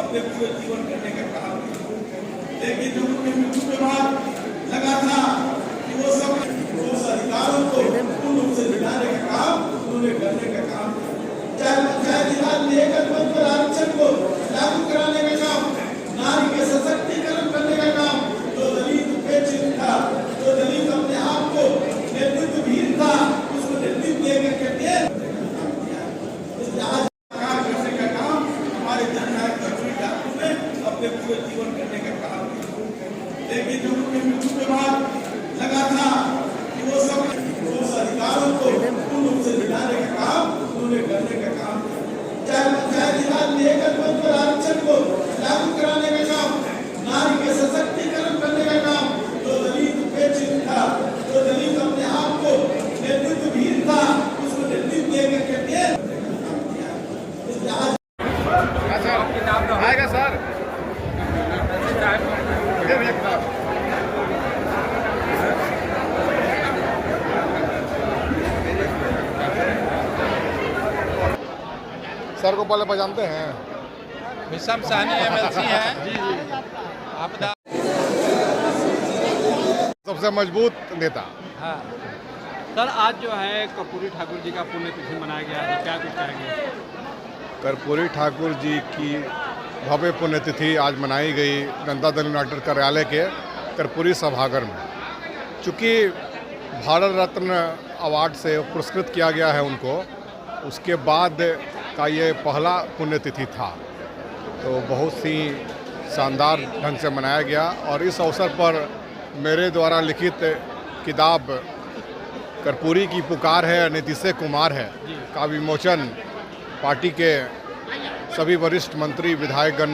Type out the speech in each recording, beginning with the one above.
अपने पूरे जीवन करने का काम किया। लेकिन जब उनके मृत्यु के बाद लगा था कि वो सब उस अधिकारों को पूर्ण रूप से दिलाने का काम उन्होंने करने का काम किया। चाहे पंचायती राज में एकल पद पर आरक्षण को लागू कराने का काम, नारी के सशक्तिकरण करने का काम, जो दलित उपेक्षित था, जो दलित अपने आप को नेतृत्वहीन था, उसको नेतृत्व देकर के दिए। इसलिए आज करने का काम हमारे जननायक कर्पूरी ठाकुर ने अपने पूरे जीवन करने का काम किया। लेकिन जब उनके मृत्यु के बाद लगा था कि वो सब उस अधिकारों को पूर्ण रूप से दिलाने का काम उन्होंने करने का काम किया। चाहे पंचायती राज में एकल पद पर आरक्षण को लागू कराने का काम, नारी के सशक्तिकरण करने का काम, जो दलित उपेक्षित था, जो दलित अपने आप को नेतृत्वहीन था, उसको नेतृत्व देकर के दिए। इसलिए आज आएगा सर सर को पहले पहचानते हैं। विषम साहनी एमएलसी हैं जी आपदा सबसे मजबूत नेता। हाँ सर, आज जो है कर्पूरी ठाकुर जी का पुण्यतिथि मनाया गया है, क्या कुछ कहेंगे? कर्पूरी ठाकुर जी की भव्य पुण्यतिथि आज मनाई गई जनता दल यूनाइटेड कार्यालय के कर्पूरी सभागार में। चूँकि भारत रत्न अवार्ड से पुरस्कृत किया गया है उनको, उसके बाद का ये पहला पुण्यतिथि था, तो बहुत ही शानदार ढंग से मनाया गया। और इस अवसर पर मेरे द्वारा लिखित किताब कर्पूरी की पुकार है नीतीश कुमार है का विमोचन पार्टी के सभी वरिष्ठ मंत्री, विधायकगण,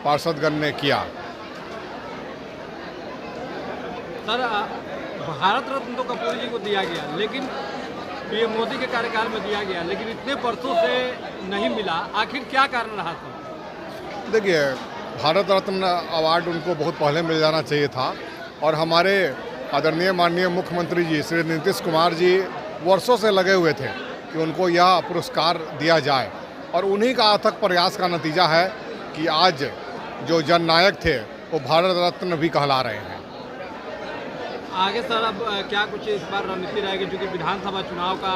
पार्षदगण ने किया। सर, भारत रत्न तो कर्पूरी जी को दिया गया, लेकिन ये मोदी के कार्यकाल में दिया गया, लेकिन इतने वर्षों से नहीं मिला, आखिर क्या कारण रहा था? देखिए, भारत रत्न अवार्ड उनको बहुत पहले मिल जाना चाहिए था, और हमारे आदरणीय माननीय मुख्यमंत्री जी श्री नीतीश कुमार जी वर्षों से लगे हुए थे कि उनको यह पुरस्कार दिया जाए, और उन्हीं का अथक प्रयास का नतीजा है कि आज जो जननायक थे वो भारत रत्न भी कहला रहे हैं। आगे सर अब क्या कुछ इस बार रणनीति रहेगी, क्योंकि विधानसभा चुनाव का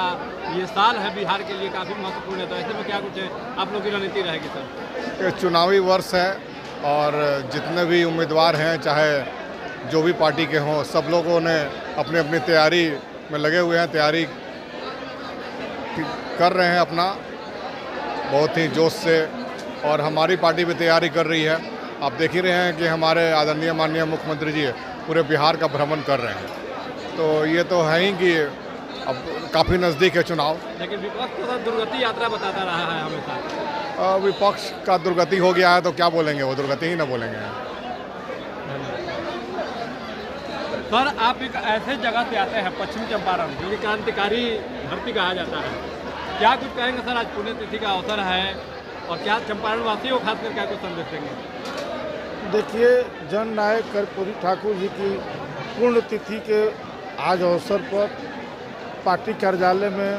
ये साल है बिहार के लिए काफ़ी महत्वपूर्ण है, तो ऐसे में क्या कुछ आप लोग की रणनीति रहेगी सर? ये चुनावी वर्ष है और जितने भी उम्मीदवार हैं, चाहे जो भी पार्टी के हों, सब लोगों ने अपनी अपनी तैयारी में लगे हुए हैं, तैयारी कर रहे हैं अपना बहुत ही जोश से, और हमारी पार्टी भी तैयारी कर रही है। आप देख ही रहे हैं कि हमारे आदरणीय माननीय मुख्यमंत्री जी पूरे बिहार का भ्रमण कर रहे हैं, तो ये तो है ही कि अब काफ़ी नज़दीक है चुनाव। लेकिन विपक्ष तो दुर्गति यात्रा बताता रहा है हमेशा। विपक्ष का दुर्गति हो गया है तो क्या बोलेंगे, वो दुर्गति ही ना बोलेंगे। सर, आप एक ऐसे जगह से आते हैं पश्चिम चंपारण, जो कि क्रांतिकारी धरती कहा जाता है, क्या कुछ कहेंगे सर? आज पुण्यतिथि का अवसर है, और क्या चंपारण वासियों को खासकर क्या कुछ संदेश देंगे? देखिए, जननायक कर्पूरी ठाकुर जी की पुण्यतिथि के आज अवसर पर पार्टी कार्यालय में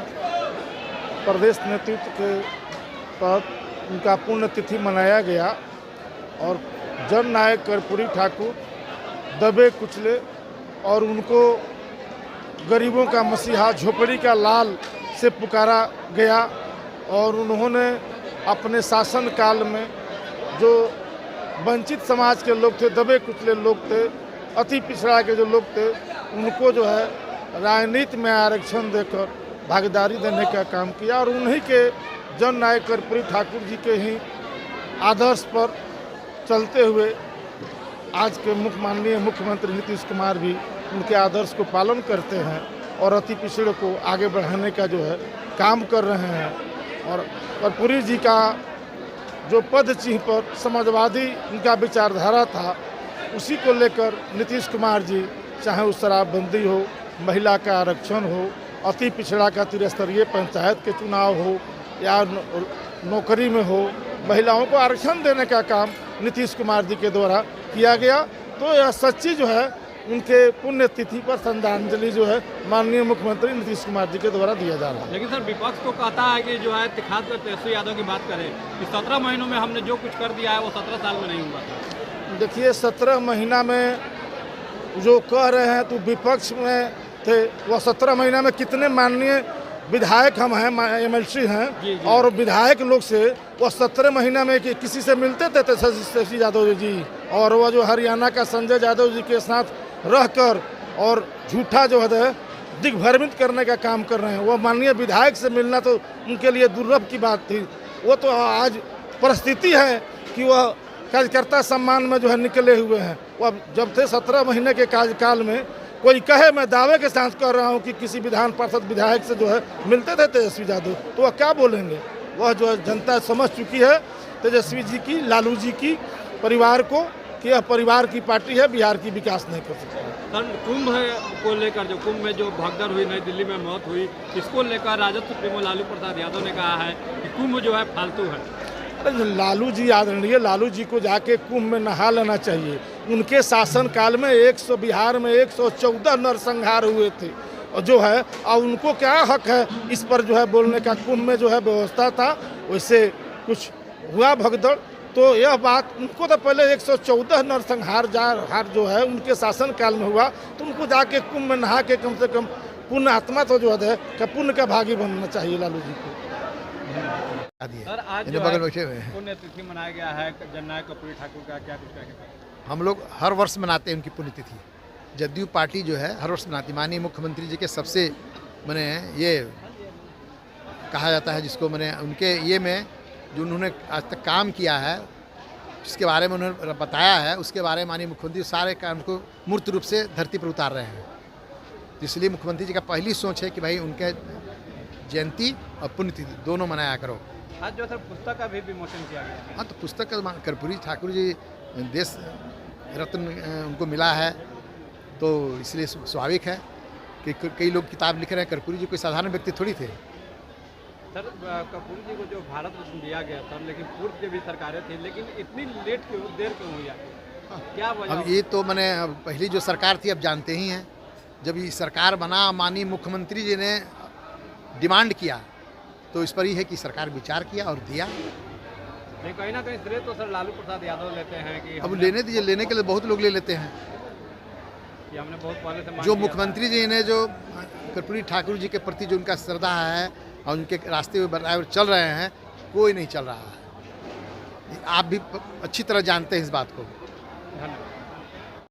प्रदेश नेतृत्व के तहत उनका पुण्यतिथि मनाया गया, और जननायक कर्पूरी ठाकुर दबे कुचले और उनको गरीबों का मसीहा, झोपड़ी का लाल से पुकारा गया, और उन्होंने अपने शासन काल में जो वंचित समाज के लोग थे, दबे कुचले लोग थे, अति पिछड़ा के जो लोग थे, उनको जो है राजनीति में आरक्षण देकर भागीदारी देने का काम किया, और उन्हीं के जननायक कर्पूरी ठाकुर जी के ही आदर्श पर चलते हुए आज के माननीय मुख्यमंत्री नीतीश कुमार भी उनके आदर्श को पालन करते हैं, और अति पिछड़े को आगे बढ़ाने का जो है काम कर रहे हैं। और कर्पूरी जी का जो पद चिन्ह पर समाजवादी उनका विचारधारा था, उसी को लेकर नीतीश कुमार जी, चाहे वो शराबबंदी हो, महिला का आरक्षण हो, अति पिछड़ा का त्रिस्तरीय पंचायत के चुनाव हो, या नौकरी में हो, महिलाओं को आरक्षण देने का काम नीतीश कुमार जी के द्वारा किया गया। तो यह सच्ची जो है उनके पुण्यतिथि पर श्रद्धांजलि जो है माननीय मुख्यमंत्री नीतीश कुमार जी के द्वारा दिया जा रहा है। लेकिन सर विपक्ष तो कहता है कि जो है खासकर तेजस्वी यादव की बात करें कि 17 महीनों में हमने जो कुछ कर दिया है वो 17 साल में नहीं हुआ था। देखिए 17 महीना में जो कह रहे हैं तो विपक्ष में थे, वह 17 महीना में कितने माननीय विधायक हम हैं, MLC हैं, और विधायक लोग से वो 17 महीना में किसी से मिलते थे तेजस्वी यादव जी, और वह जो हरियाणा का संजय यादव जी के साथ रहकर और झूठा जो है दिग्भ्रमित करने का काम कर रहे हैं। वो माननीय विधायक से मिलना तो उनके लिए दुर्लभ की बात थी। वो तो आज परिस्थिति है कि वह कार्यकर्ता सम्मान में जो है निकले हुए हैं। वह जब थे 17 महीने के कार्यकाल में कोई कहे, मैं दावे के साथ कह रहा हूं कि किसी विधान पार्षद विधायक से जो है मिलते थे तेजस्वी यादव, तो वह क्या बोलेंगे। वह जो है जनता समझ चुकी है तेजस्वी जी की, लालू जी की परिवार को, कि यह परिवार की पार्टी है, बिहार की विकास नहीं कर सकती। सर कुंभ को लेकर, जो कुंभ में जो भगदड़ हुई, नई दिल्ली में मौत हुई, इसको लेकर राजद सुप्रीमो लालू प्रसाद यादव ने कहा है कि कुंभ जो है फालतू है। अरे लालू जी आदरणीय लालू जी को जाके कुंभ में नहा लेना चाहिए। उनके शासनकाल में बिहार में 114 नरसंहार हुए थे, और जो है और उनको क्या हक है इस पर जो है बोलने का। कुंभ में जो है व्यवस्था था, वैसे कुछ हुआ भगदड़, तो यह बात उनको तो पहले 114 नरसंहार जो है उनके शासनकाल में हुआ, तो उनको जाके कुंभ में नहा के कम से कम पुण्य आत्मा तो जो है पुण्य का भागी बनना चाहिए लालू जी को। सर आज पुण्यतिथि मनाया गया है जननायक कर्पूरी ठाकुर का, क्या कुछ कहेंगे। हम लोग हर वर्ष मनाते हैं उनकी पुण्यतिथि। जदयू पार्टी जो है हर वर्ष मनाती। माननीय मुख्यमंत्री जी के सबसे मैंने ये कहा जाता है जिसको मैंने उनके ये में जो उन्होंने आज तक काम किया है, जिसके बारे में उन्होंने बताया है, उसके बारे में माननीय मुख्यमंत्री सारे काम को मूर्त रूप से धरती पर उतार रहे हैं। इसलिए मुख्यमंत्री जी का पहली सोच है कि भाई उनके जयंती और पुण्यतिथि दोनों मनाया करो। आज जो सर पुस्तक का भी विमोचन किया गया। हाँ, तो पुस्तक कर्पूरी ठाकुर जी देश रत्न उनको मिला है, तो इसलिए स्वाभाविक है कि कई लोग किताब लिख रहे हैं। कर्पूरी जी कोई साधारण व्यक्ति थोड़ी थे। सर कर्पूरी जी को जो भारत रत्न दिया गया था, लेकिन पूर्व की भी सरकारें थी, लेकिन इतनी देर क्यों हुई क्या वजह? अब ये तो मैंने पहली जो सरकार थी अब जानते ही हैं। जब ये सरकार बना, माननीय मुख्यमंत्री जी ने डिमांड किया, तो इस पर ही है कि सरकार विचार किया और दिया। नहीं, कहीं ना कहीं श्रेय तो सर लालू प्रसाद यादव लेते हैं कि अब लेने दीजिए, लेने के लिए बहुत लोग ले लेते हैं। कि हमने बहुत पहले से जो मुख्यमंत्री जी ने जो कर्पूरी ठाकुर जी के प्रति जो उनका श्रद्धा है और उनके रास्ते में बराबर चल रहे हैं, कोई नहीं चल रहा है। आप भी अच्छी तरह जानते हैं इस बात को।